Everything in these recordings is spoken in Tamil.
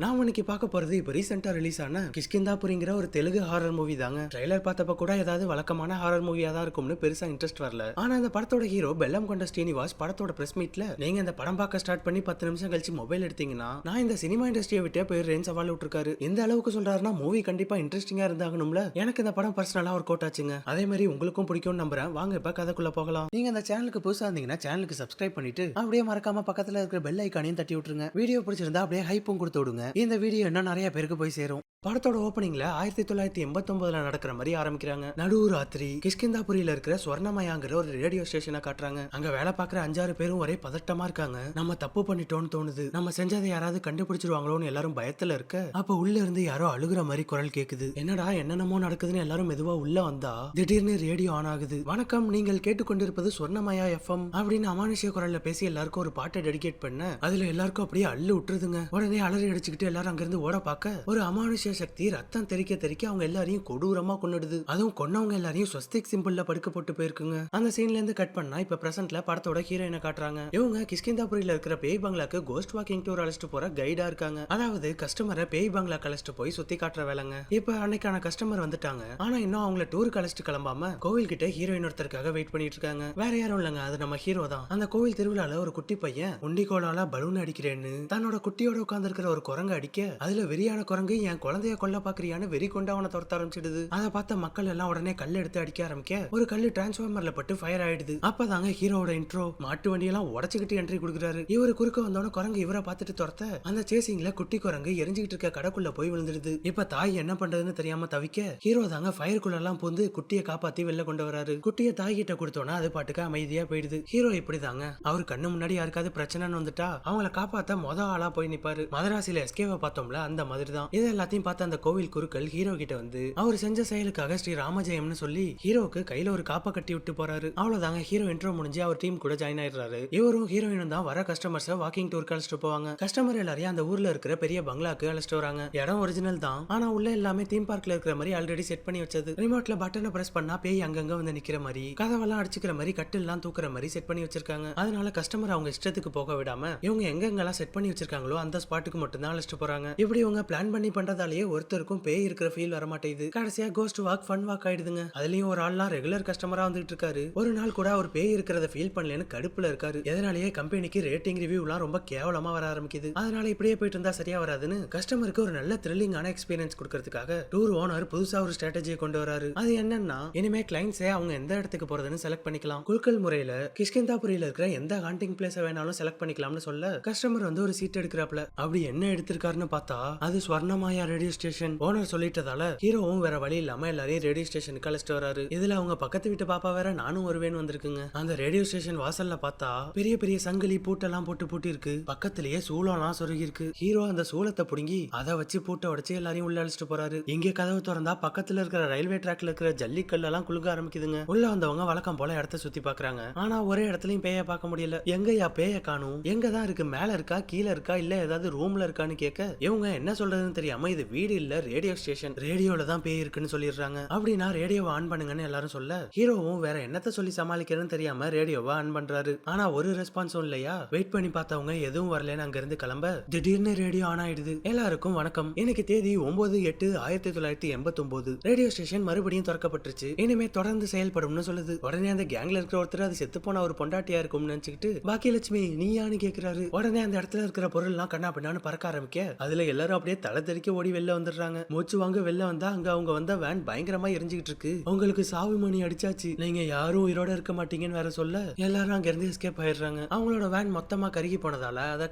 நான் இன்னைக்கு பார்க்க போறது இப்ப ரீசெண்டா ரிலீஸ் ஆன கிஷ்கிந்தாபுரிங்கிற ஒரு தெலுங்கு ஹாரர் மூவி தாங்க. ட்ரைலர் பார்த்தப்ப கூட ஏதாவது வழக்கமான ஹாரர் மூவியா தான் இருக்கும்னு பெருசா இன்ட்ரெஸ்ட் வரல. ஆனா அந்த படத்தோட ஹீரோ பெல்லம் கொண்ட ஸ்ரீனிவாஸ் படத்தோட பிரஸ் மீட்ல நீங்க இந்த படம் பார்க்க ஸ்டார்ட் பண்ணி 10 நிமிஷம் கழிச்சு மொபைல் எடுத்தீங்கன்னா நான் இந்த சினிமா இண்டஸ்ட்ரியை விட்டே போயிடுறேன்னு சவால் விட்டுருக்காரு. எந்த அளவுக்கு சொல்றாருன்னா மூவி கண்டிப்பா இன்ட்ரெஸ்டிங்கா இருந்தாகணும்ல. எனக்கு இந்த படம் பர்சனலா ஒரு கோட் ஆச்சுங்க. அதே மாதிரி உங்களுக்கும் பிடிக்கும்னு நம்புறேன். வாங்க இப்ப கதைக்குள்ள போகலாம். நீங்க இந்த சேனலுக்கு புதுசா இருந்தீங்கன்னா சேனலுக்கு சப்ஸ்கிரைப் பண்ணிட்டு அப்படியே மறக்காம பக்கத்துல இருக்கிற பெல் ஐகானையும் தட்டி விட்டுருங்க. வீடியோ பிடிச்சிருந்தா அப்படியே ஹைப்பும் கொடுத்து விடுங்க. இந்த வீடியோ இன்னும் நிறைய பேருக்கு போய் சேரும். படத்தோட ஓப்பனிங்ல 1989 நடக்கிற மாதிரி ஆரம்பிக்கிறாங்க. நடு ராத்திரி கிஷ்கிந்தாபுரியில இருக்கிற ஸ்வர்ணமயாங்கிற ஒரு ரேடியோ ஸ்டேஷனை காட்டுறாங்க. அங்க வேலை பார்க்குற 5-6 பேரும் ஒரே பதட்டமா இருக்காங்க. நம்ம தப்பு பண்ணிட்டோம்னு தோணுது, நம்ம செஞ்சதை யாராவது கண்டுபிடிச்சிருவாங்களோன்னு எல்லாரும் பயத்துல இருக்க, அப்ப உள்ள இருந்து யாரோ அழுகுற மாதிரி குரல் கேக்குது. என்னடா என்னென்னமோ நடக்குதுன்னு எல்லாரும் மெதுவா உள்ள வந்தா திடீர்னு ரேடியோ ஆன் ஆகுது. வணக்கம், நீங்கள் கேட்டுக்கொண்டிருப்பது ஸ்வர்ணமயா எஃப்எம் அப்படின்னு அமானுஷ்ய குரல்ல பேசி எல்லாருக்கும் ஒரு பாட்டை டெடிகேட் பண்ண அதுல எல்லாருக்கும் அப்படியே அள்ளு விட்டுருதுங்க. உடனே அலறி அடிச்சுக்கிட்டு எல்லாரும் அங்கிருந்து ஓட பார்க்க ஒரு அமானுஷ்ய சக்தி ரத்தம் தெறிக்க தெறிக்க அவங்க எல்லாரையும் கொடூரமா கொன்னுடுது. அதுவும் கொன்னவங்க எல்லாரையும் ஸ்வஸ்திக் சிம்பிள்ல படுக்க போட்டு போயிருக்குங்க. அந்த சீன்ல இருந்து கட் பண்ணா இப்ப பிரசன்ட்ல படத்தோட ஹீரோயினை காட்டுறாங்க. இவங்க கிஷ்கிந்தாபுரியில இருக்கிற பேய் பங்களாக்கு கோஸ்ட் வாக்கிங் டூர் அழைச்சிட்டு போற கைடா இருக்காங்க. அதாவது கஸ்டமரை பேய் பங்களா அழைச்சிட்டு போய் சுத்தி காட்டுற வேலைங்க. இப்ப அன்னைக்கான கஸ்டமர் வந்துட்டாங்க. ஆனா இன்னும் அவங்கள டூருக்கு அழைச்சிட்டு கிளம்பாம கோவில் கிட்ட ஹீரோயின் ஒருத்தருக்காக வெயிட் பண்ணிட்டு இருக்காங்க. வேற யாரும் இல்லங்க, அது நம்ம ஹீரோ தான். அந்த கோவில் திருவிழால ஒரு குட்டி பையன் உண்டிகோலால பலூன் அடிக்கிறேன்னு தன்னோட குட்டியோட உட்கார்ந்து இருக்கிற ஒரு குரங்கு அடிக்க அதுல வெறியான குரங்கு என் குழந்தைய கொல்ல பாக்குறியான்னு வெறி கொண்டு அவனை துரத்த ஆரம்பிச்சிடுது. அதை பார்த்த மக்கள் எல்லாம் உடனே கல் எடுத்து அடிக்க ஆரம்பிக்க ஒரு கல்லு டிரான்ஸ்ஃபார்மர்ல பட்டு ஃபயர் ஆயிடுது. அப்பதாங்க ஹீரோட இன்ட்ரோ. மாட்டு வண்டியெல்லாம் உடச்சுக்கிட்டு என்ட்ரி கொடுக்குறாரு. இவரு குறுக்க வந்தவன குரங்கு இவரை பார்த்துட்டு துரத்த அந்த சேசிங்ல குட்டி குரங்கு எரிஞ்சுக்கிட்டு இருக்க கடைக்குள்ள போய் விழுந்துடுது. இப்ப தாய் என்ன பண்றதுன்னு தெரியாம தவிக்க ஹீரோ தாங்க ஃபயருக்குள்ள எல்லாம் பூந்து குட்டியை காப்பாத்தி வெளில கொண்டு வராரு. குட்டியை தாய் கிட்ட கொடுத்தோன்னா அது பாட்டுக்கு அமைதியா போயிடுது. ஹீரோ இப்படிதாங்க அவர் கண்ணு முன்னாடி யாருக்காவது பிரச்சனைன்னு வந்துட்டா அவங்கள காப்பாத்த மொத ஆளா போய் நிப்பாரு. மதராசில எஸ்கேவை பார்த்தோம்ல அந்த மாதிரி தான். இது எல்லாத்தையும் பார்த்து அந்த கோவில் குருக்கள் ஹீரோ கிட்ட வந்து அவர் செஞ்ச செயலுக்காக ஸ்ரீ ராமஜெயம்னு சொல்லி ஹீரோக்கு கையில ஒரு காப்ப கட்டி விட்டு போறாரு. அவ்வளவுதாங்க ஹீரோ இன்ட்ரோ முடிஞ்சு அவர் டீம் கூட ஜாயின் ஆயிடுறாரு. இவரும் ஹீரோயினும் தான் வர கஸ்டமர்ஸை வாக்கிங் டூர் அழைச்சிட்டு போவாங்க. கஸ்டமர் எல்லாரையும் அந்த ஊர்ல இருக்கிற பெரிய பங்களாக்கு அழைச்சிட்டு வராங்க. இடம் ஒரிஜினல் தான், ஆனா உள்ள எல்லாமே தீம் பார்க்ல இருக்கிற மாதிரி ஆல்ரெடி செட் பண்ணி வச்சது. ரிமோட்ல பட்டனை பிரஸ் பண்ணா பேய் அங்கங்க வந்து நிக்கிற மாதிரி, கதவெல்லாம் அடிச்சுக்கிற மாதிரி, கட்டில்லாம் தூக்குற மாதிரி செட் பண்ணி வச்சிருக்காங்க. அதனால கஸ்டமர் அவங்க இஷ்டத்துக்கு போக விடாம இவங்க எங்கெங்கெல்லாம் செட் பண்ணி வச்சிருக்காங்களோ அந்த ஸ்பாட்டுக்கு மட்டும் தான் அழைச்சிட்டு போறாங்க. இப்படி இவங்க பிளான் பண்ணி பண்றதாலேயே ஒருத்தருக்கும் பேய் இருக்கிற ஃபீல் வர மாட்டேங்குது. கடைசியா கோஸ்ட் வாக் ஃபன் வாக் ஆயிடுதுங்க. அதுலயும் ஒரு ஆள்லாம் ரெகுலர் கஸ்டமரா வந்துட்டு இருக்காரு. ஒரு நாள் கூட அவர் பேய் இருக்கிறத ஃபீல் பண்ணலன்னு கடுப்புல இருக்காரு. எதனாலேயே கம்பெனிக்கு ரேட்டிங் ரிவ்யூலாம் ரொம்ப கேவலமா வர ஆரம்பிக்குது. அதனால இப்படியே போயிட்டு இருந்தா சரியா வராதுன்னு கஸ்டமருக்கு ஒரு நல்ல த்ரில்லிங்கான எக்ஸ்பீரியன்ஸ் கொடுக்கறதுக்காக டூர் ஓனர் புதுசா ஒரு ஸ்ட்ராட்டஜியை கொண்டு வராரு. அது என்னன்னா இனிமே கிளைண்ட்ஸே அவங்க எந்த இடத்துக்கு போறதுன்னு செலக்ட் பண்ணிக்கலாம். குலுக்கல் முறையில கிஷ்கிந்தாபுரியில இருக்கிற எந்த ஹாண்டிங் பிளேஸ வேணாலும் செலக்ட் பண்ணிக்கலாம்னு சொல்ல கஸ்டமர் வந்து ஒரு சீட் எடுக்கிறாப்ல. அப்படி என்ன எடுத்திருக்காருன்னு பார்த்தா அது ஸ்வர்ணமாயா ரேடியோ ஸ்டேஷன். ஓனர் சொல்லிட்டதால ஹீரோவும் வேற வழி இல்லாம எல்லாரையும் ரேடியோ ஸ்டேஷனுக்கு அழைச்சிட்டு வராரு. இதுல அவங்க பக்கத்து வீட்டு பாப்பா வேற நானும் வருவேன்னு வந்திருக்குங்க. அந்த ரேடியோ ஸ்டேஷன் வாசல்ல பார்த்தா பெரிய பெரிய சங்கிலி பூட்டெல்லாம் போட்டு பூட்டி இருக்கு. பக்கத்திலேயே சூளம்லாம் சொருகி இருக்கு. ஹீரோ அந்த சூளத்தை புடுங்கி அதை வச்சு பூட்டை உடைச்சு எல்லாரையும் உள்ள அழைச்சிட்டு போறாரு. இங்க கதவு திறந்தா பக்கத்துல இருக்கிற ரயில்வே ட்ராக்ல இருக்கிற ஜல்லிக்கல் எல்லாம் குலுங்க ஆரம்பிக்குதுங்க. உள்ள வந்தவங்க வழக்கம் போல இடத்த சுத்தி பாக்குறாங்க. ஆனா ஒரே இடத்துலயும் பேய பார்க்க முடியல. எங்கயா பேய காணும், எங்க தான் இருக்கு, மேல இருக்கா கீழே இருக்கா இல்ல ஏதாவது ரூம்ல இருக்கான்னு கேட்க இவங்க என்ன சொல்றதுன்னு தெரியாம இது வீடு இல்ல ரேடியோ ஸ்டேஷன், ரேடியோல தான் பேய் இருக்குன்னு சொல்லிடுறாங்க. அப்படின்னா ரேடியோவை ஆன் பண்ணுங்கன்னு எல்லாரும் சொல்ல ஹீரோவும் வேற என்னத்த சொல்லி சமாளிக்கிறதுன்னு தெரியாம ரேடியோவை ஆன் பண்றாரு. ஆனா ஒரு ரெஸ்பான்ஸும் இல்லையா. வெயிட் பண்ணி பார்த்தவங்க எதுவும் வரலன்னு அங்க இருந்து கிளம்ப திடீர்னு ரேடியோ ஆன் ஆயிடுது. எல்லாருக்கும் வணக்கம், இன்னைக்கு தேதி 9/8/1989 ரேடியோ ஸ்டேஷன் மறுபடியும் திறக்கப்பட்டுருச்சு, இனிமே தொடர்ந்து செயல்படும்னு சொல்லுது. உடனே அந்த கேங்ல இருக்கிற ஒருத்தர் அது செத்து போன ஒரு பொண்டாட்டியா இருக்கும்னு நினைச்சுக்கிட்டு பாக்கியலட்சுமி நீயான்னு கேக்குறாரு. உடனே அந்த இடத்துல இருக்கிற பொருள் எல்லாம் கண்ணா பின்னான்னு பறக்க ஆரம்பிக்க அதுல எல்லாரும் அப்படியே தலை தெறிக்க ஓடி வெளில வந்துடுறாங்க. மூச்சு வாங்க வெளில வந்தா அங்க அவங்க வந்த வேன் பயங்கரமா எரிஞ்சுக்கிட்டு இருக்கு. உங்களுக்கு சாவு மணி அடிச்சாச்சு, நீங்க யாரும் உயிரோட இருக்க மாட்டீங்கன்னு வேற சொல்ல எல்லாரும் அங்க இருந்து எஸ்கேப் ஆயிடுறாங்க. அவங்களோட வேன் மொத்தமா கருகி போனதால அதை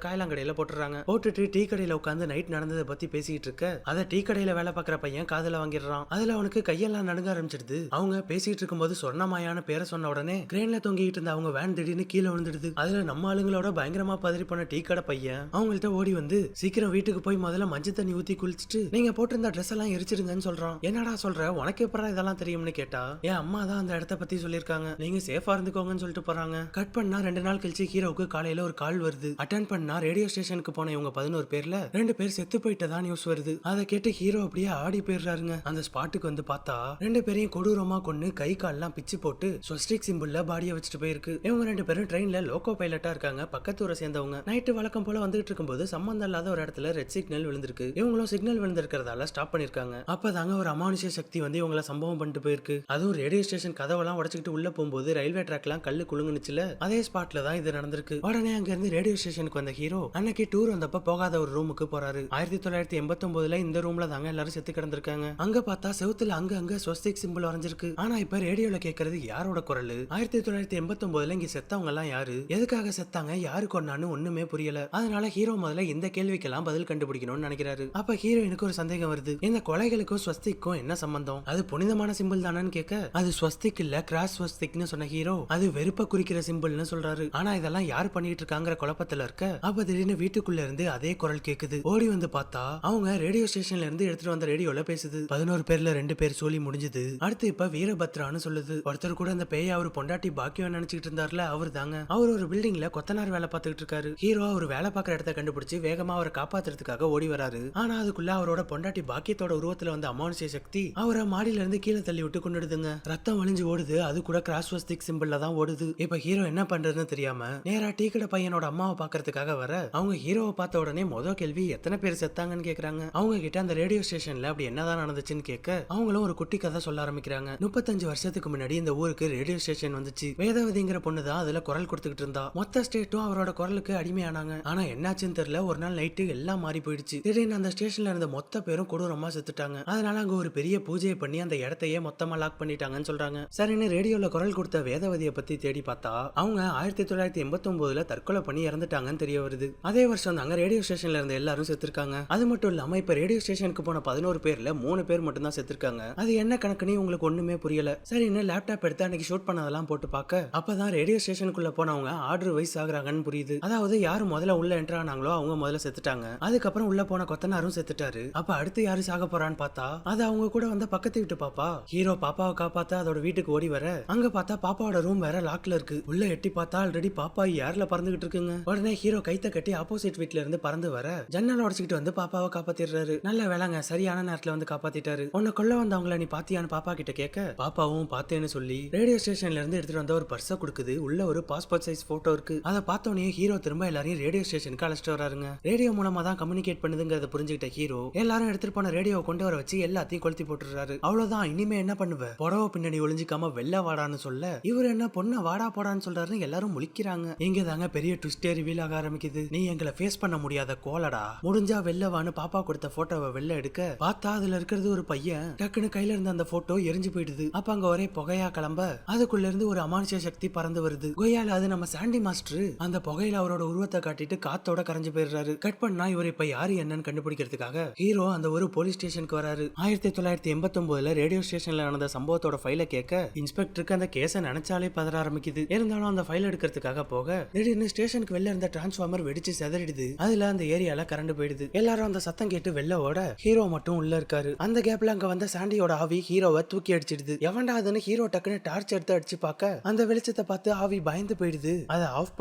காயலாங்கடையில போட்டுறாங்க. போட்டுட்டு டீ கடையில உட்காந்து நைட் நடந்ததை பத்தி பேசிட்டு இருக்க அதை டீ கடையில வேலை பார்க்குற பையன் காதுல வாங்கிடுறான். அதுல அவனுக்கு கையெல்லாம் நடுங்க ஆரம்பிச்சிடுது. அவங்க பேசிட்டு இருக்கும்போது சொர்ணமாயான பேரை சொன்ன உடனே கிரேன்ல தொங்கிட்டு இருந்த அவங்க வேன் திடீர்னு கீழே விழுந்துடுது. அதுல நம்ம ஆளுங்களோட பயங்கரமா பதறி போன டீ கடை பையன் அவங்கள்ட்ட ஓடி வந்து சீக்கிரம் வீட்டுக்கு போய் முதல்ல மஞ்சள் தண்ணி ஊத்தி குளிச்சுட்டு முடிச்சிட்டு நீங்க போட்டிருந்த ட்ரெஸ் எல்லாம் எரிச்சிருங்கன்னு சொல்றான். என்னடா சொல்ற, உனக்கு எப்பறம் இதெல்லாம் தெரியும்னு கேட்டா என் அம்மா தான் அந்த இடத்த பத்தி சொல்லிருக்காங்க, நீங்க சேஃபா இருந்துக்கோங்கன்னு சொல்லிட்டு போறாங்க. கட் பண்ணா 2 நாள் கழிச்சு ஹீரோவுக்கு காலையில ஒரு கால் வருது. அட்டென்ட் பண்ணா ரேடியோ ஸ்டேஷனுக்கு போன இவங்க 11 பேர்ல 2 பேர் செத்து போயிட்டதா நியூஸ் வருது. அதை கேட்டு ஹீரோ அப்படியே ஆடி போயிடுறாருங்க. அந்த ஸ்பாட்டுக்கு வந்து பார்த்தா 2 பேரையும் கொடூரமா கொன்னு கை கால்லாம் பிச்சு போட்டு ஸ்வஸ்டிக் சிம்பிள்ல பாடியை வச்சுட்டு போயிருக்கு. இவங்க 2 பேரும் ட்ரெயின்ல லோகோ பைலட்டா இருக்காங்க, பக்கத்து ஊரை சேர்ந்தவங்க. நைட்டு வழக்கம் போல வந்துட்டு இருக்கும்போது சம்பந்தம் இல்லாத ஒரு இடத்துல ரெட் சிக்னல் விழுந்திருக்கு. இவங்களும் சிக்னல் விழுந்திருக்கிறதால ஸ்டாப் பண்ணிருக்காங்க. அப்பதாங்க ஒரு அமானுஷ்ய சக்தி வந்து இவங்கள சம்பவம் பண்ணிட்டு போயிருக்கு. அதுவும் ரேடியோ ஸ்டேஷன் கதவெல்லாம் உடைச்சிட்டு உள்ள போகும்போது ரயில்வே ட்ராக்லாம் கல்லு குலுங்குனுச்சுல, அதே ஸ்பாட்ல தான் இது நடந்திருக்கு. உடனே அங்க இருந்து ரேடியோ ஸ்டேஷனுக்கு வந்த ஹீரோ அன்னைக்கு டூர் வந்தப்ப போகாத ஒரு ரூமுக்கு போறாரு. 1989 இந்த ரூம்ல தாங்க எல்லாரும் செத்து கிடந்திருக்காங்க. அங்க பார்த்தா செவுத்துல அங்க ஸ்வஸ்திக் சிம்பிள் வரைஞ்சிருக்கு. ஆனா இப்ப ரேடியோல கேக்குறது யாரோட குரல்? 1989 இங்க செத்தவங்க எல்லாம் யாரு, எதுக்காக செத்தாங்க, யாரு கொண்டான்னு ஒண்ணுமே புரியல. அதனால ஹீரோ முதல்ல இந்த கேள்விக்கெல்லாம் பதில் கண்டுபிடிக்கணும்னு நினைக்கிறாரு. அப்ப ஹீரோயினுக்கு ஒரு சந்தேகம் வருது, இந்த கொலைகளுக்கும் ஸ்வஸ்திக்கும் என்ன சம்பந்தம், அது புனிதமான சிம்பிள் தானேன்னு கேட்க அது ஸ்வஸ்திக் இல்ல கிராஸ் ஸ்வஸ்திக்னு சொன்ன ஹீரோ அது வெறுப்ப குறிக்கிற சிம்பிள்னு சொல்றாரு. ஆனா இதெல்லாம் யார் பண்ணிட்டு இருக்காங்கிற குழப்பத்துல இருக்க அப்ப திடீர்னு வீட்டுக்குள்ள இருந்து அதே குரல் கேக்குது. ஓடி வந்து பார்த்தா அவங்க ரேடியோ ஸ்டேஷன்ல இருந்து எடுத்துட்டு வந்த ரேடியோல பேசுது. 11 பேர்ல 2 பேர் சோலி முடிஞ்சது, அடுத்து இப்ப வீரபத்ரான்னு சொல்லுது. ஒருத்தர் கூட அந்த பேய் அவர் பொண்டாட்டி பாக்கியம் நினைச்சிட்டு இருந்தார்ல, அவர் தாங்க. அவர் ஒரு பில்டிங்ல கொத்தனார் வேலை பார்த்துட்டு இருக்காரு. ஹீரோ அவர் வேலை பார்க்குற இடத்த கண்டுபிடிச்சு வேகமா அவரை காப்பாத்துறதுக்காக ஓடி வராரு. ஆனா அதுக்குள்ள அவரோட பொண்டாட்டி பாக்கியத்தோட உருவத்துல வந்த அமானுஷ்ய சக்தி அவரை மாடியில இருந்து கீழே தள்ளி விட்டு கொண்டுடுதுங்க. ரத்தம் வழிஞ்சு ஓடுது, அது கூட கிராஸ்வஸ்திக் சிம்பிள்ல தான் ஓடுது. இப்ப ஹீரோ என்ன பண்றதுன்னு தெரியாம நேரா டீ கடை பையனோட அம்மாவை பாக்குறதுக்காக வர அவங்க ஹீரோவை பார்த்த உடனே கேள்வி எத்தனை பேர் செத்தாங்கன்னு கேக்குறாங்க. அவங்க கிட்ட அந்த ரேடியோ ஸ்டேஷன்ல அப்படி என்னதான் நடந்துச்சுன்னு கேட்க அவங்களும் ஒரு குட்டி கதை சொல்ல ஆரம்பிக்கிறாங்க. 35 வருஷத்துக்கு முன்னாடி இந்த ஊருக்கு ரேடியோ ஸ்டேஷன் வந்துச்சு. வேதவதிங்கிற பொண்ணு தான் அதுல குரல் கொடுத்துக்கிட்டு இருந்தா. மொத்த ஸ்டேட்டும் அவரோட குரலுக்கு அடிமையானாங்க. ஆனா என்னாச்சுன்னு தெரியல, ஒரு நாள் நைட்டு எல்லாம் மாறி போயிடுச்சு. திடீர்னு அந்த ஸ்டேஷன்ல இருந்த மொத்த பேரும் கொடூரமா செத்துட்டாங்க. அதனால அங்க ஒரு பெரிய பூஜையை பண்ணி அந்த இடத்தையே மொத்தமா லாக் பண்ணிட்டாங்கன்னு சொல்றாங்க. சரின்னு ரேடியோல குரல் கொடுத்த வேதவதியை பத்தி தேடி பார்த்தா அவங்க 1989 தற்கொலை பண்ணி இறந்துட்டாங்கன்னு தெரிய வருது. அதே வருஷம் தாங்க ரேடியோ ஸ்டேஷன்ல இருந்த எல்லாரும் செத்துருக்காங்க. அது மட்டும் இல்லாம இப்ப ரேடியோ ஸ்டேஷனுக்கு போன 11 பேர்ல 3 பேர் மட்டும் தான் செத்துருக்காங்க. அது என்ன கணக்குன்னு உங்களுக்கு ஒண்ணுமே புரியல. சரின்னு லேப்டாப் எடுத்து அன்னைக்கு ஷூட் பண்ணதெல்லாம் போட்டு பார்க்க அப்பதான் ரேடியோ ஸ்டேஷனுக்குள்ள போனவங்க ஆர்டர் வைஸ் ஆகுறாங்கன்னு புரியுது. அதாவது யாரு முதல்ல உள்ள என்டர் ஆனாங்களோ அவங்க முதல்ல செத்துட்டாங்க. அதுக்கப்புறம் உள்ள போன கொத்தனாரும் செத்துட்டாரு. அப்ப அடுத்து யாரு சாக போறான்னு பார்த்தா அது அவங்க கூட வந்த பக்கத்து வீட்டு பாப்பா. ஹீரோ பாப்பாவை காப்பாத்த அதோட வீட்டுக்கு ஓடி வர அங்க பார்த்தா பாப்பாவோட ரூம் வேற லாக்ல இருக்கு. உள்ள எட்டி பார்த்தா ஆல்ரெடி பாப்பா ஏர்ல பறந்துகிட்டு இருக்குங்க. உடனே ஹீரோ கைத்த கட்டி ஆப்போசிட் வீட்ல இருந்து பறந்து வர ஜன்னல் உடைச்சிட்டு வந்து பாப்பாவை காப்பாத்திடுறாரு. நல்ல வேலைங்க, சரியான நேரத்துல வந்து காப்பாத்திட்டாரு. உன்னை கொல்ல வந்தவங்கள நீ பாத்தியான்னு பாப்பா கிட்ட கேட்க பாப்பாவும் பார்த்தேன்னு சொல்லி ரேடியோ ஸ்டேஷன்ல இருந்து எடுத்துட்டு வந்த ஒரு பர்ஸ கொடுக்குது. உள்ள ஒரு பாஸ்போர்ட் சைஸ் போட்டோ இருக்கு. அதை பார்த்தோன்னே ஹீரோ திரும்ப எல்லாரையும் ரேடியோ ஸ்டேஷனுக்கு அழைச்சிட்டு வராருங்க. ரேடியோ மூலமா தான் கம்யூனிகேட் பண்ணுதுங்கிறத புரிஞ்சுக்கிட்ட ஹீரோ எல்லாரும் எடுத்துட்டு போன ரேடியோ கொண்டு வர வச்சு எல்லாத்தையும் கொளுத்தி போட்டுறாரு. அவ்வளவுதான், இனிமே என்ன பண்ணுவ, புடவை பின்னாடி ஒளிஞ்சிக்காம வெள்ள வாடான்னு சொல்ல இவர் என்ன பொண்ணை வாடா போடான்னு சொல்றாருன்னு எல்லாரும் முழிக்கிறாங்க. இங்க தாங்க பெரிய ட்விஸ்டே ரிவீல் ஆக ஆரம்பிக்குது. நீ எங்களை ஃபேஸ் பண்ண முடியாத கோலடா, முடிஞ்சா வெள்ளவான்னு பாப்பா கொடுத்த போட்டோவை வெளில எடுக்க பார்த்தா அதுல இருக்கிறது ஒரு பையன். டக்குன்னு கையில இருந்த அந்த போட்டோ எரிஞ்சு போயிடுது. அப்ப அங்க ஒரே புகையா கிளம்ப அதுக்குள்ள இருந்து ஒரு அமானுஷ்ய சக்தி பறந்து வருது. கொய்யால அது நம்ம சாண்டி மாஸ்டர். அந்த புகையில அவரோட உருவத்தை காட்டிட்டு காத்தோட கரைஞ்சு போயிடுறாரு. கட் பண்ணா இவர் இப்ப யாரு என்னன்னு கண்டுபிடிக்கிறதுக்காக ஹீரோ அந்த ஒரு போலீஸ் ஸ்டேஷனுக்கு வராரு. 1989 ரேடியோ ஸ்டேஷன்ல நடந்த சம்பவத்தோட ஃபைலை கேட்க இன்ஸ்பெக்டருக்கு அந்த கேஸை நினைச்சாலே பதற ஆரம்பிக்குது. இருந்தாலும் அந்த ஃபைல் எடுக்கிறதுக்காக போக திடீர்னு ஸ்டேஷனுக்கு வெளில இருந்த டிரான்ஸ்ஃபார்மர் வெடிச்சு செதறிடுது. அதுல அந்த ஏரியால கரண்ட் போயிடுது. எல்லாரும் அந்த சத்தம் கேட்டு வெளில ஓட ஹீரோ மட்டும் உள்ள இருக்காரு. அந்த கேப்ல அங்க வந்த சாண்டியோட ஆவி ஹீரோவை தூக்கி அடிச்சிடுது. எவன்டா அதுன்னு ஹீரோ டக்குன்னு டார்ச் எடுத்து அடிச்சு பார்க்க அந்த வெளிச்சத்தை பார்த்து ஆவி பயந்து போயிடுது. அதை ஆஃப்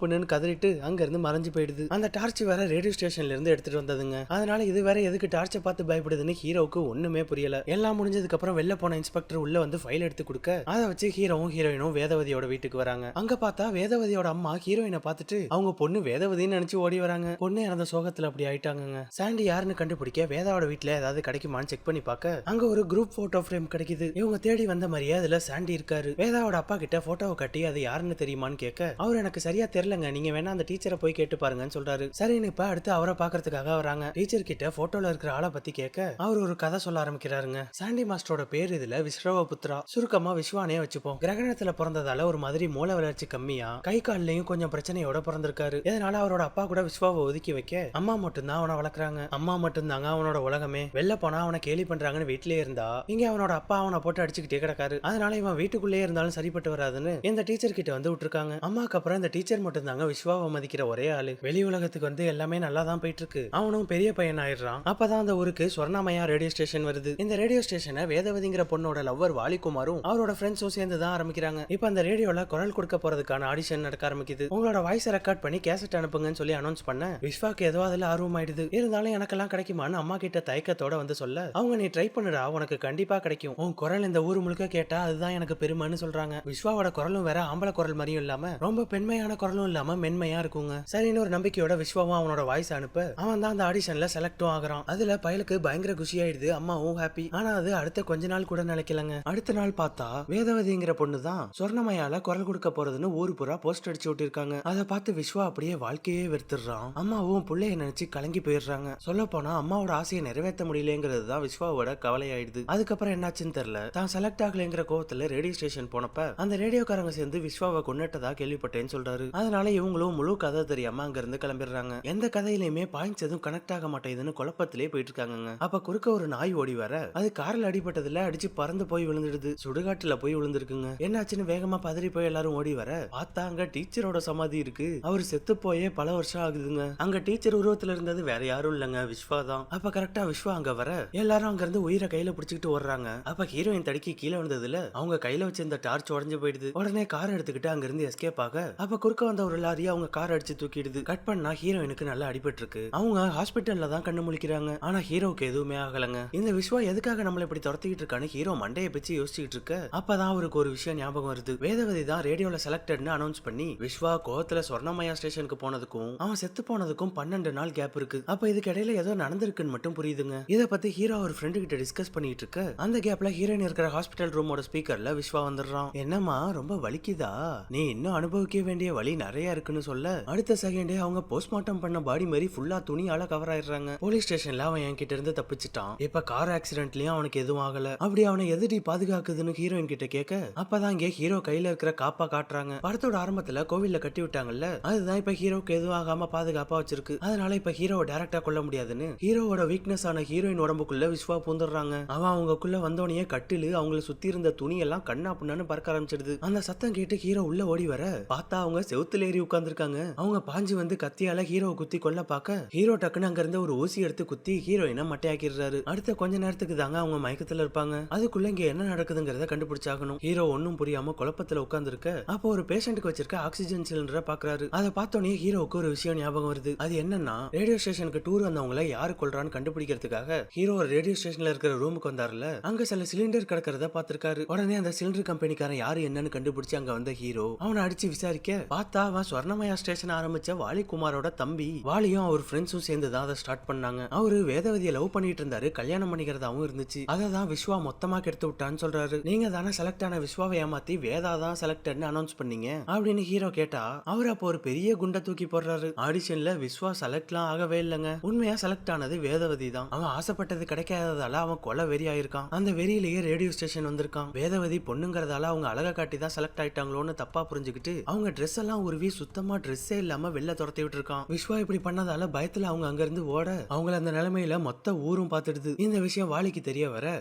பண்ணுன்னு கதறிட்டு அங்க இருந்து மறைஞ்சு போயிடுது. அந்த டார்ச் வேற ரேடியோ ஸ்டேஷன்ல இருந்து எடுத்துட்டு வந்ததுங்க. அதனால இது வேற எதுக்கு டார்ச்சை பார்த்து பயப்படுதுன்னு ஹீரோவுக்கு ஒண்ணுமே புரியல. எல்லாம் முடிஞ்சதுக்கு அப்புறம் வெளில போன இன்ஸ்பெக்டர் உள்ள வந்து ஃபைல் எடுத்து கொடுக்க அதை வச்சு ஹீரோவும் ஹீரோயினும் வேதவதியோட வீட்டுக்கு வராங்க. அங்க பார்த்தா வேதவதியோட அம்மா ஹீரோயினை பார்த்துட்டு அவங்க பொண்ணு வேதவதின்னு நினைச்சு ஓடி வராங்க. பொண்ணு இறந்த சோகத்துல அப்படி ஆயிட்டாங்க. சாண்டி யாருன்னு கண்டுபிடிக்க வேதாவோட வீட்டுல ஏதாவது கிடைக்குமான்னு செக் பண்ணி பார்க்க அங்க ஒரு குரூப் போட்டோ ஃப்ரேம் கிடைக்குது. இவங்க தேடி வந்த மாதிரியே அதுல சாண்டி இருக்காரு. வேதாவோட அப்பா கிட்ட போட்டோவை கட்டி அது யாருன்னு தெரியுமான்னு கேட்க அவர் எனக்கு சரியா தெரியலங்க, நீங்க வேணா அந்த டீச்சரை போய் கேட்டு பாருங்கன்னு சொல்றாரு. சரின்னு இப்ப அடுத்து அவரை பாக்குறதுக்காக வராங்க. டீச்சர் கிட்ட போட்டோல இருக்கிற ஆளை பத்தி கேட்க அவர் ஒரு கதை சொல்ல ஆரம்பிக்கிறாருங்க. சாண்டி மாஸ்டரோட பேர் இதுல விஸ்வபுத்ரா, சுருக்கமா விஸ்வானே வச்சுப்போம். கிரகணத்துல பிறந்ததால ஒரு மாதிரி மூல வளர்ச்சி கம்மியா கை கால்லையும் கொஞ்சம் பிரச்சனையோட பிறந்திருக்காரு. இதனால அவரோட அப்பா கூட விஸ்வாவை ஒதுக்கி வைக்க அம்மா மட்டும்தான் அவனை வளர்க்குறாங்க. அம்மா மட்டும்தாங்க அவனோட உலகமே. வெளில போனா அவனை கேலி பண்றாங்கன்னு வீட்டிலேயே இருந்தா இங்க அவனோட அப்பா அவனை போட்டு அடிச்சுக்கிட்டே கிடக்காரு. அதனால இவன் வீட்டுக்குள்ளேயே இருந்தாலும் சரிப்பட்டு வராதுன்னு இந்த டீச்சர் கிட்ட வந்து விட்டுருக்காங்க. அம்மாக்கு அப்புறம் இந்த டீச்சர் மட்டும் தாங்க விஸ்வாவை மதிக்கிற ஒரே ஆளு. வெளி உலகத்துக்கு வந்து எல்லாமே நல்லா தான் போயிட்டு இருக்கு. அவனும் பெரிய பையன் ஆயிடுறான். ஆரம்பிக்கிறான். அப்பதான் அந்த ஊருக்கு சொர்ணமயா ரேடியோ ஸ்டேஷன் வருது. இந்த ரேடியோ ஸ்டேஷனை வேதவதிங்கிற பொண்ணோட லவ்வர் வாலிகுமாரும் அவரோட ஃப்ரெண்ட்ஸும் சேர்ந்து தான் ஆரம்பிக்கிறாங்க. இப்ப அந்த ரேடியோல குரல் கொடுக்க போறதுக்கான ஆடிஷன் நடக்க ஆரம்பிக்குது. உங்களோட வாய்ஸ் ரெக்கார்ட் பண்ணி கேசட் அனுப்புங்கன்னு சொல்லி அனௌன்ஸ் பண்ண விஸ்வாக்கு ஏதோ அதுல ஆர்வமாயிடுது. இருந்தாலும் எனக்கெல்லாம் கிடைக்குமான்னு அம்மா கிட்ட தயக்கத்தோட வந்து சொல்ல அவங்க நீ ட்ரை பண்ணுடா, உனக்கு கண்டிப்பா கிடைக்கும். உன் குரல் இந்த ஊர் முழுக்க கேட்டா அதுதான் எனக்கு பெருமைன்னு சொல்றாங்க. விஸ்வாவோட குரலும் வேற ஆம்பளை குரல் மாதிரியும் இல்லாம ரொம்ப பெண்மையான குரலும் இல்லாம மென்மையா இருக்குங்க. சரின்னு ஒரு நம்பிக்கையோட விஸ்வாவும் அவனோட வாய்ஸ் அனுப்ப அவன் தான் அந்த ஆடிஷன்ல செலக்டும் ஆகுறான். அதுல பயலுக்கு பயங்கர குஷியாயிடுது. அம்மாவும் ஹாப்பி. ஆனா அது அடுத்த கொஞ்ச நாள் கூட நினைக்கலங்க. அடுத்த நாள் பார்த்தா வேதவதிங்கிற பொண்ணு தான் சொர்ணமயால குரல் கொடுக்க போறதுன்னு ஊரு பூரா போஸ்ட் அடிச்சு விட்டிருக்காங்க. அதை பார்த்து விஸ்வா அப்படியே வாழ்க்கையே வெறுத்துறான். அம்மாவும் பிள்ளைய நினைச்சு கலங்கி போயிடுறாங்க. சொல்ல போனா அம்மாவோட ஆசையை நிறைவேற்ற முடியலங்கிறது தான் விஸ்வாவோட கவலையாயிடுது. அதுக்கப்புறம் என்னாச்சுன்னு தெரியல. தான் செலக்ட் ஆகலைங்கிற கோவத்துல ரேடியோ ஸ்டேஷன் போனப்ப அந்த ரேடியோக்காரங்க சேர்ந்து விஸ்வாவை கொண்டுட்டதா கேள்விப்பட்டேன்னு சொல்றாரு. அதனால இவங்களும் முழு கதை தெரியாம அங்க இருந்து கிளம்பிடுறாங்க. எந்த கதையிலுமே பாயிண்ட்ஸ் எதுவும் கனெக்ட் ஆக மாட்டேதுன்னு குழப்பத்திலே போயிட்டு இருக்காங்க. அப்ப குறுக்க ஒரு நாய் ஓடி வர அது கார்ல அடிபட்டதுல அடிச்சு பறந்து போய் விழுந்துடுது. சுடுகாட்டுல போய் விழுந்திருக்குங்க. என்னாச்சுன்னு வேகமா பதறி போய் எல்லாரும் ஓடி வர பார்த்தா அங்க டீச்சரோட சமாதி இருக்கு. அவர் செத்து போயே பல வருஷம் ஆகுதுங்க. அங்க டீச்சர் உருவத்துல இருந்தது வேற யாரும் இல்லங்க, விஸ்வா தான். அப்ப கரெக்டா விஸ்வா அங்க வர எல்லாரும் அங்க இருந்து உயிரை கையில பிடிச்சிட்டு ஓடுறாங்க. அப்ப ஹீரோயின் தடுக்கி கீழே விழுந்ததுல அவங்க கையில வச்சிருந்த டார்ச் உடஞ்சு போயிடுது. உடனே கார் எடுத்துக்கிட்டு அங்க இருந்து எஸ்கேப் ஆக அப்ப குறுக்க வந்த ஒரு லாரி அவங்க கார் அடிச்சு தூக்கிடுது. கட் பண்ணா ஹீரோயினுக்கு நல்லா அடிபட்டு இருக்கு. அவங்க ஹாஸ்பிட்டல்ல தான் கண்ணு முழிக்கிறாங்க. ஆனா ஹீரோக்கு எதுவுமே ஆகலங்க. இந்த விஸ்வா எதுக்காக நம்மள இப்படி துரத்திக்கிட்டு இருக்கான்னு ஹீரோ மண்டையை பிச்சு யோசிச்சுட்டு இருக்க அப்பதான் அவருக்கு ஒரு விஷயம் ஞாபகம் வருது. வேதவதி தான் ரேடியோல செலக்டட்னு அனௌன்ஸ் பண்ணி விஸ்வா கோவத்துல சொர்ணமயா ஸ்டேஷனுக்கு போனதுக்கும் அவன் செத்து போனதுக்கும் 12 நாள் கேப் இருக்கு. அப்ப இதுக்கு இடையில ஏதோ நடந்திருக்குன்னு மட்டும் புரியுதுங்க. இத பத்தி ஹீரோ ஒரு ஃப்ரெண்டு கிட்ட டிஸ்கஸ் பண்ணிட்டு இருக்க அந்த கேப்ல ஹீரோயின் இருக்கிற ஹாஸ்பிட்டல் ரூமோட ஸ்பீக்கர்ல விஸ்வா வந்துடுறான். என்னமா ரொம்ப வலிக்குதா? நீ இன்னும் அனுபவிக்க வேண்டிய வலி நிறைய இருக்குன்னு சொல்ல அடுத்த செகண்டே அவங்க போஸ்ட்மார்ட்டம் பண்ண பாடி மாதிரி ஃபுல்லா துணியால கவர் ஆயிடுறாங்க. போலீஸ் ஸ்டேஷன்ல அவன் என் கிட்ட இருந்து தப்பிச்சிட்டான். இப்ப கார் ஆக்சிடென்ட்லயும் அவனுக்கு எதுவும் ஆகல. அப்படி அவனை எதிரி பாதுகாக்குதுன்னு ஹீரோயின் கிட்ட கேட்க அப்பதான் இங்க ஹீரோ கையில இருக்கிற காப்பா காட்டுறாங்க. படத்தோட ஆரம்பத்துல கோவில்ல கட்டி விட்டாங்கல்ல, அதுதான் இப்ப ஹீரோக்கு எதுவும் ஆகாம பாதுகாப்பா வச்சிருக்கு. அதனால இப்ப ஹீரோவை டைரக்டா கொல்ல முடியாதுன்னு ஹீரோவோட வீக்னஸ் ஆன ஹீரோயின் உடம்புக்குள்ள விஸ்வா பூந்துடுறாங்க. அவன் அவங்களுக்குள்ள வந்தோடனே கட்டிலு அவங்களை சுத்தி இருந்த துணி எல்லாம் கண்ணா புண்ணான்னு பறக்க ஆரம்பிச்சிடுது. அந்த சத்தம் கேட்டு ஹீரோ உள்ள ஓடி வர பார்த்தா அவங்க செவுத்துல ஏறி உட்கார்ந்துருக்காங்க. அவங்க பாஞ்சு வந்து கத்தியால ஹீரோவை குத்தி கொல்ல பார்க்க ஹீரோ டக்குன்னு அங்க இருந்து ஒரு ஊசி எடுத்து குத்தி ஹீரோயினை மட்டையாக்கிடுறாரு. அடுத்த கொஞ்ச நேரத்துக்கு தாங்க அவங்க மயக்கத்துல இருப்பாங்க. அதுக்குள்ள இங்க என்ன நடக்குதுங்கிறத கண்டுபிடிச்சாகணும். ஹீரோ ஒன்னும் புரியாம குழப்பத்துல உட்கார்ந்துருக்க அப்போ ஒரு பேஷண்ட்டுக்கு வச்சிருக்க ஆக்சிஜன் சிலிண்டரை பாக்குறாரு. அதை பார்த்தோன்னே ஹீரோவுக்கு ஒரு விஷயம் ஞாபகம் வருது. அது என்னன்னா ரேடியோ ஸ்டேஷனுக்கு டூர் வந்தவங்களை யாரு கொல்றான்னு கண்டுபிடிக்கிறதுக்காக ஹீரோ ஒரு ரேடியோ ஸ்டேஷன்ல இருக்கிற ரூமுக்கு வந்தாருல, அங்க சில சிலிண்டர் கிடக்கிறத பாத்திருக்காரு. உடனே அந்த சிலிண்டர் கம்பெனிக்காரன் யாரு என்னன்னு கண்டுபிடிச்சு அங்க வந்த ஹீரோ அவனை அடிச்சு விசாரிக்க பார்த்தா அவன் சொர்ணமயா ஸ்டேஷன் ஆரம்பிச்ச வாலிகுமாரோட தம்பி. வாலியும் அவர் ஃப்ரெண்ட்ஸும் சேர்ந்து தான் அதை ஸ்டார்ட் பண்ணாங்க. அவரு வேதவதியை லவ் பண்ணிட்டு இருந்தாரு, கல்யாணம் பண்ணிக்கிறதாவும் இருந்துச்சு. அதை தான் விஸ்வா மொத்தமா கெடுத்து விட்டான்னு சொல்றாரு. நீங்க தானே செலக்ட் ஆன விஸ்வாவை ஏமாத்தி வேதா தான் செலக்டட்னு அனௌன்ஸ் பண்ணீங்க அப்படின்னு ஹீரோ கேட்டா அவர் அப்போ ஒரு பெரிய குண்டை தூக்கி போடுறாரு. ஆடிஷன்ல விஸ்வா செலக்ட்லாம் ஆகவே இல்லைங்க. உண்மையா செலக்ட் ஆனது வேதவதி தான். அவன் ஆசைப்பட்டது கிடைக்காததால அவன் கொலை வெறி ஆயிருக்கான். அந்த வெறியிலேயே ரேடியோ ஸ்டேஷன் வந்திருக்கான். வேதவதி பொண்ணுங்கிறதால அவங்க அழகா காட்டி தான் செலக்ட் ஆயிட்டாங்களோன்னு தப்பா புரிஞ்சுக்கிட்டு அவங்க ட்ரெஸ் எல்லாம் உருவி சுத்தமா ட்ரெஸ்ஸே இல்லாம வெளில துரத்தி விட்டு இருக்கான். விஸ்வா இப்படி பண்ணதால பயத்துல அவங்க அங்க இருந்து ஓட அவங்கள அந்த நிலைமையில மொத்த ஊரும் பாத்துடுது. இந்த விஷயம் வாலிக்கு தெரிய வர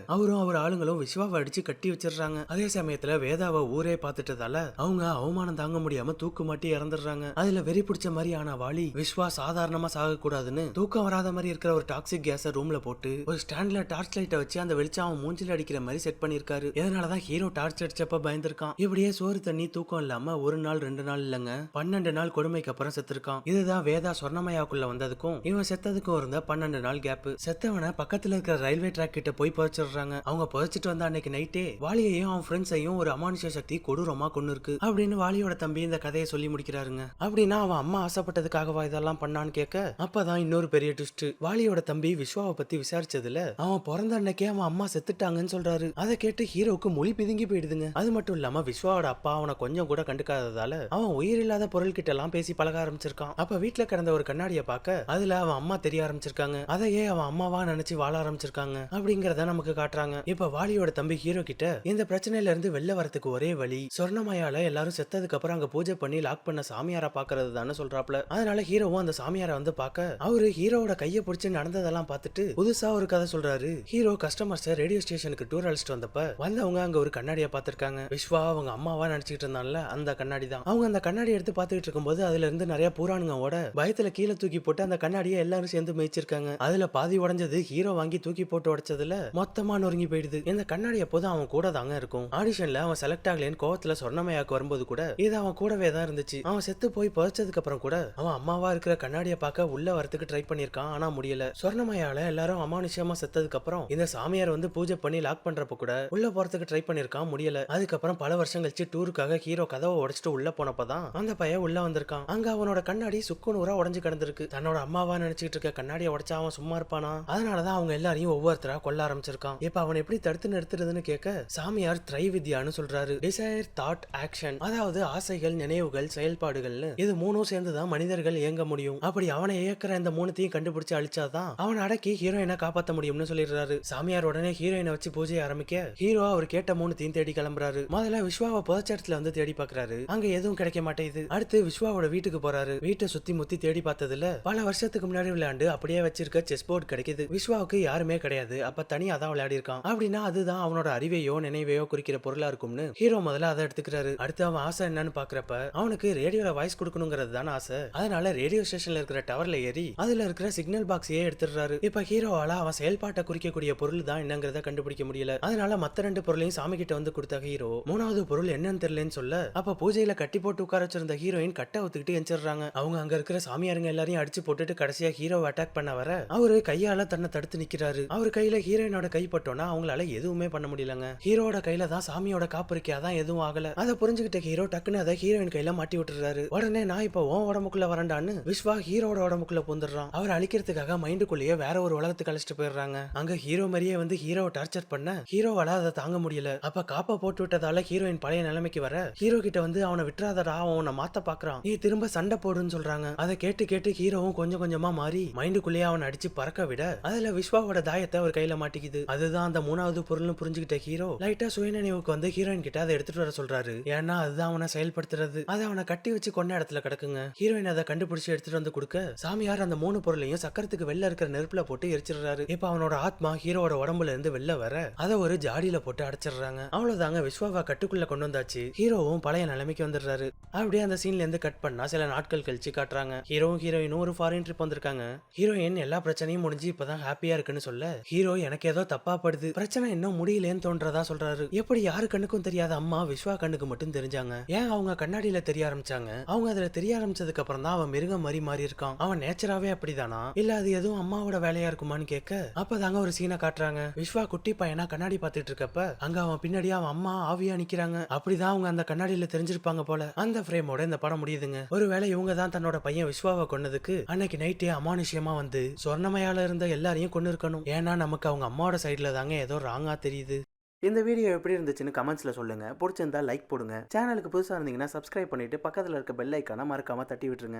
அவரும் அவர் ஆளுங்களும் விஸ்வாவை அடிச்சு கட்டி வச்சிடுறாங்க. அதே சமயத்துல வேதாவை ஊரே பாத்துட்டதால அவங்க அவமானம் தாங்க முடியாம தூக்கு மாட்டி இறந்துடுறாங்க. அதுல வெறி பிடிச்ச மாதிரி ஆன வாலி விஸ்வா சாதாரணமா சாக கூடாதுன்னு தூக்கம் வராத மாதிரி இருக்கிற ஒரு டாக்ஸிக் கேஸ ரூம்ல போட்டு ஒரு ஸ்டாண்ட்ல டார்ச் லைட்டை வச்சு அந்த வெளிச்சம் அவன் மூஞ்சில அடிக்கிற மாதிரி செட் பண்ணிருக்காரு. இதனாலதான் ஹீரோ டார்ச் அடிச்சப்ப பயந்துருக்கான். இப்படியே சோறு தண்ணி தூக்கம் இல்லாம ஒரு நாள் 2 நாள் இல்லங்க 12 நாள் கொடுமைக்கு அப்புறம் செத்துருக்கான். இதுதான் வேதா சொர்ணமயாக்குள்ள வந்ததுக்கும் இவன் செத்ததுக்கும் இருந்த 12 நாள் கேப். செத்தவனை பக்கத்துல இருக்கிற ரயில்வே ட்ராக் கிட்ட போய் புதைச்சிடுறாங்க. அவங்க புதைச்சிட்டு வந்த அன்னைக்கு நைட்டே வாலியையும் அவன் ஃப்ரெண்ட்ஸையும் ஒரு அமானுஷ சக்தி கொடூரமா கொண்டு இருக்கு அப்படின்னு வாலியோட தம்பி இந்த கதையை சொல்லி முடிக்கிறாருங்க. அப்படின்னா அவன் அம்மா ஆசைப்பட்டதுக்காகவா இதெல்லாம் பண்ணான்னு கேட்க அப்பதான் இன்னொரு பெரிய ட்விஸ்ட். வாலியோட தம்பி விஸ்வாவை பத்தி விசாரிச்சதுல அவன் பிறந்த அன்னைக்கே அவன் அம்மா செத்துட்டாங்கன்னு சொல்றாரு. அதை கேட்டு ஹீரோவுக்கு மொழி பிதுங்கி போயிடுதுங்க. அது மட்டும் இல்லாம விஸ்வாவோட அப்பா அவனை கொஞ்சம் கூட கண்டுக்காததால அவன் உயிரில்லாத பொருள் கிட்ட எல்லாம் பேசி பழக ஆரம்பிச்சிருக்கான். அப்ப வீட்டுல கிடந்த ஒரு கண்ணாடியை பார்க்க அதுல அவன் அம்மா தெரிய ஆரம்பிச்சிருக்காங்க. அதையே அவன் அம்மாவா நினைச்சு வாழ ஆரம்பிச்சிருக்காங்க அப்படிங்கறத நமக்கு காட்டுறாங்க. இப்ப வாலியோட தம்பி ஹீரோ கிட்ட இந்த பிரச்சனையில இருந்து வெளில வரதுக்கு ஒரே வழி சொர்ணமயால எல்லாரும் செத்ததுக்கு அப்புறம் அங்க பூஜை பண்ணி லாக் பண்ண சாமியாரா பாக்குறது தானே சொல்றாப்ல. அதனால ஹீரோவும் அந்த சாமியாரை வந்து பார்க்க அவரு ஹீரோவோட கையை பிடிச்சு நடந்ததெல்லாம் பார்த்துட்டு புதுசா ஒரு கதை சொல்றாரு. ஹீரோ கஸ்டமர்ஸ் ரேடியோ ஸ்டேஷனுக்கு டூர் அழைச்சிட்டு வந்தப்ப வந்தவங்க அங்க ஒரு கண்ணாடியை பார்த்திருக்காங்க. விஸ்வா அவங்க அம்மாவா நினைச்சிட்டு இருந்தாங்கல்ல அந்த கண்ணாடி தான். அவங்க அந்த கண்ணாடி எடுத்து பார்த்துட்டு இருக்கும்போது அதுல இருந்து நிறைய புராணுங்களோட பயத்துல கீழே தூக்கி போட்டு அந்த கண்ணாடியை எல்லாரும் சேர்ந்து மேய்ச்சிருக்காங்க. வச்சிருக்காங்க. அதுல பாதி உடைஞ்சது ஹீரோ வாங்கி தூக்கி போட்டு உடைச்சதுல மொத்தமா நொறுங்கி போயிடுது. இந்த கண்ணாடி எப்போதும் அவன் கூட தாங்க இருக்கும். ஆடிஷன்ல அவன் செலக்ட் ஆகலன்னு கோவத்துல சொர்ணமயாக்கு வரும்போது கூட இது அவன் கூடவே தான் இருந்துச்சு. அவன் செத்து போய் புதைச்சதுக்கு அப்புறம் கூட அவன் அம்மாவா இருக்கிற கண்ணாடியை பார்க்க உள்ள வரத்துக்கு ட்ரை பண்ணிருக்கான். ஆனா முடியல. சொர்ணமயால எல்லாரும் அமானுஷ்யமா செத்ததுக்கு அப்புறம் இந்த சாமியார் வந்து பூஜை பண்ணி லாக் பண்றப்ப கூட உள்ள போறதுக்கு ட்ரை பண்ணிருக்கான். முடியல. அதுக்கப்புறம் பல வருஷம் கழிச்சு டூருக்காக ஹீரோ கதவை உடைச்சிட்டு உள்ள போனப்பதான் அந்த பையன் உள்ள வந்திருக்கான். அங்க அவனோட கண்ணாடி சுக்குநூறா உடைஞ்சு கிடந்திருக்கு. தன்னோட அம்மாவா நினைச்சிட்டு இருக்க கண்ணாடியை உடைச்சா அவன் சும்மா இருப்பானா? அதனாலதான் அவங்க எல்லாரையும் ஒவ்வொருத்தரா கொல்ல ஆரம்பிச்சிருக்கான். இப்ப அவன் எப்படி தடுத்து நிறுத்துறதுன்னு கேட்க சாமியார் திரைவித்யான்னு சொல்றாரு. டிசைர், தாட், ஆக்ஷன், அதாவது ஆசைகள், நினைவுகள், செயல்பாடுகள்னு இது மூணும் சேர்ந்துதான் மனிதர்கள் இயங்க முடியும். அப்படி அவனை இயக்குற இந்த மூணுத்தையும் கண்டுபிடிச்சு அழிச்சாதான் அவன் அடக்கி ஹீரோயினை காப்பாத்த முடியும்னு சொல்லிடுறாரு. சாமியார் உடனே ஹீரோயினை வச்சு பூஜையை ஆரம்பிக்க ஹீரோ அவர் கேட்ட மூணுத்தையும் தேடி கிளம்புறாரு. முதல்ல விஸ்வாவை புதைச்ச இடத்துல வந்து தேடி பாக்குறாரு. அங்க எதுவும் கிடைக்க மாட்டேங்குது. அடுத்து விஸ்வாவோட வீட்டுக்கு போறாரு. வீட்டை சுத்தி முத்தி தேடி பார்த்ததுல பல வருஷத்துக்கு முன்னாடி விளையாண்டு அப்படியே வச்சிருக்க செஸ் போர்டு கிடைக்குது. விஸ்வாவுக்கு யாருமே கிடையாது. அப்ப தனியா தான் விளையாடி இருக்கான். அப்படின்னா அதுதான் அவனோட அறிவையோ நினைவையோ குறிக்கிற பொருளா இருக்கும்னு ஹீரோ முதல்ல அதை எடுத்துக்கிறாரு. அடுத்து அவன் ஆசை என்னன்னு பாக்குறப்ப அவனுக்கு ரேடியோல வாய்ஸ் கொடுக்கணுங்கிறது தானே ஆசை. அதனால ரேடியோ ஸ்டேஷன்ல இருக்கிற டவர்ல ஏறி அதுல இருக்கிற சிக்னல் பாக்ஸையே எடுத்துடுறாரு. இப்ப ஹீரோவால அவன் செயல்பாட்டை குறிக்கக்கூடிய பொருள் தான் என்னங்கிறத கண்டுபிடிக்க முடியல. அதனால மத்த ரெண்டு பொருளையும் சாமி கிட்ட வந்து கொடுத்த ஹீரோ மூணாவது பொருள் என்னன்னு தெரியலன்னு சொல்ல அப்ப பூஜையில கட்டி போட்டு உட்கார வச்சிருந்த ஹீரோயின் கட்டை ஒத்துக்கிட்டு எஞ்சிடுறாங்க. அவங்க அங்க இருக்கிற சாமியாருங்க எல்லாரையும் அடிச்சு போட்டுட்டு கடைசியா ஹீரோவை அட்டாக் பண்ண வர அவரு கையால தன்னை தடுத்து நிக்கிறாரு. அவர் கையில ஹீரோயினோட கை பட்டோன்னா அவங்களால எதுவுமே பண்ண முடியலங்க. ஹீரோட கையில தான் சாமியோட காப்பு இருக்கே, அதான் எதுவும் ஆகல. அதை புரிஞ்சுக்கிட்ட ஹீரோ டக்குன்னு அதை ஹீரோயின் கையில மாட்டி விட்டுறாரு. உடனே நான் இப்ப உன் உடம்புக்குள்ள வரண்டான்னு விஸ்வா ஹீரோட உடம்புக்குள்ள பூந்துடுறான். அவர் அழிக்கிறதுக்காக மைண்டுக்குள்ளேயே வேற ஒரு உலகத்துக்கு அழைச்சிட்டு போயிடுறாங்க. அங்க ஹீரோ மாதிரியே வந்து ஹீரோவை டார்ச்சர் பண்ண ஹீரோவால அதை தாங்க முடியல. அப்ப காப்பை போட்டு விட்டதால ஹீரோயின் பழைய நிலைமைக்கு வர ஹீரோ கிட்ட வந்து அவனை விட்டுறாதடா, அவனை மாத்த பாக்குறான், நீ திரும்ப சண்டை போடுன்னு சொல்றாங்க. அதை கேட்டு கேட்டு ஹீரோவும் கொஞ்சம் கொஞ்சமா மாறி மைண்டுக்குள்ளேயே அவனை அடிச்சு பறக்க விட அதுல விஸ்வாவோட தாயத்தை அவர் கையில மாட்டிக்குது. அதுதான் அந்த மூணாவது பொருள்னு புரிஞ்சுக்கிட்ட ஹீரோ லைட்டா சுயநினைவுக்கு வந்து ஹீரோயின் கிட்ட அதை எடுத்துட்டு வர சொல்றாரு. ஏன்னா அதுதான் அவனை செயல்படுத்துறது. அதை அவனை கட்டி வச்சு கொண்ட இடத்துல கிடக்குங்க. ஹீரோயின் அதை கண்டுபிடிச்சு எடுத்துட்டு வந்து கொடுக்க சாமியார் அந்த மூணு பொருளையும் சக்கரத்துக்கு வெளில இருக்கிற நெருப்புல போட்டு எரிச்சிடுறாரு. இப்ப அவனோட ஆத்மா ஹீரோட உடம்புல இருந்து வெளில வர அதை ஒரு ஜாடியில போட்டு அடைச்சிடுறாங்க. அவ்வளவுதாங்க, விஸ்வாவா கட்டுக்குள்ள கொண்டு வந்தாச்சு. ஹீரோவும் பழைய நிலைமைக்கு வந்துடுறாரு. அப்படியே அந்த சீன்ல இருந்து கட் பண்ணா சில நாட்கள் கழிச்சு காட்டுறாங்க. ஹீரோவும் ஹீரோயினும் ஒரு ஃபாரின் ட்ரிப் வந்திருக்காங்க. ஹீரோயின் எல்லா பிரச்சனையும் முடிஞ்சு இப்பதான் ஹாப்பியா இருக்குன்னு சொல்ல ஹீரோ எனக்கு ஏதோ தப்பா படுது, பிரச்சனை இன்னும் முடியலன்னு தோன்றதா சொல்றாரு. எப்படி யாரு கண்ணுக்கும் தெரியாத அம்மா விஸ்வா கண்ணுக்கு மட்டும் தெரிஞ்சாங்க? ஏன் அவங்க கண்ணாடியில தெரிய ஆரம்பிச்சாங்க? அவங்க அதுல தெரிய ஆரம்பிச்சதுக்கு அப்புறம் தான் அவன் மிருகம் மாறி இருக்கான். அவன் நேச்சராவே அப்படிதானா, இல்ல அது எதுவும் அம்மாவோட வேலையா இருக்குமான்னு கேட்க அப்பதாங்க ஒரு சீனை காட்டுறாங்க. விஸ்வா குட்டி பையனா கண்ணாடி பாத்துட்டு இருக்கப்ப அங்க அவன் பின்னாடியே அவன் அம்மா ஆவியா நிக்கிறாங்க. அப்படிதான் அவங்க அந்த கண்ணாடியில தெரிஞ்சிருப்பாங்க போல. அந்த ஃப்ரேமோட இந்த படம் முடியுதுங்க. ஒருவேளை இவங்க தான் தன்னோட பையன் விஸ்வாவை கொன்னதுக்கு அன்னைக்கு நைட்டே அமானுஷ்யமா வந்து சொர்ணமயால இருந்த எல்லாரையும் கொண்டு இருக்கணும். ஏன்னா நமக்கு அவங்க அம்மாவோட சைட்ல தாங்க ஏதோ ராங்கா தெரியுது. இந்த வீடியோ எப்படி இருந்துச்சுன்னு கமெண்ட்ஸ்ல சொல்லுங்க. பிடிச்சிருந்தா லைக் போடுங்க. சேனலுக்கு புதுசா இருந்தீங்கன்னா சப்ஸ்கிரைப் பண்ணிட்டு பக்கத்துல இருக்க பெல் ஐக்கான மறக்காம தட்டி விட்டுருங்க.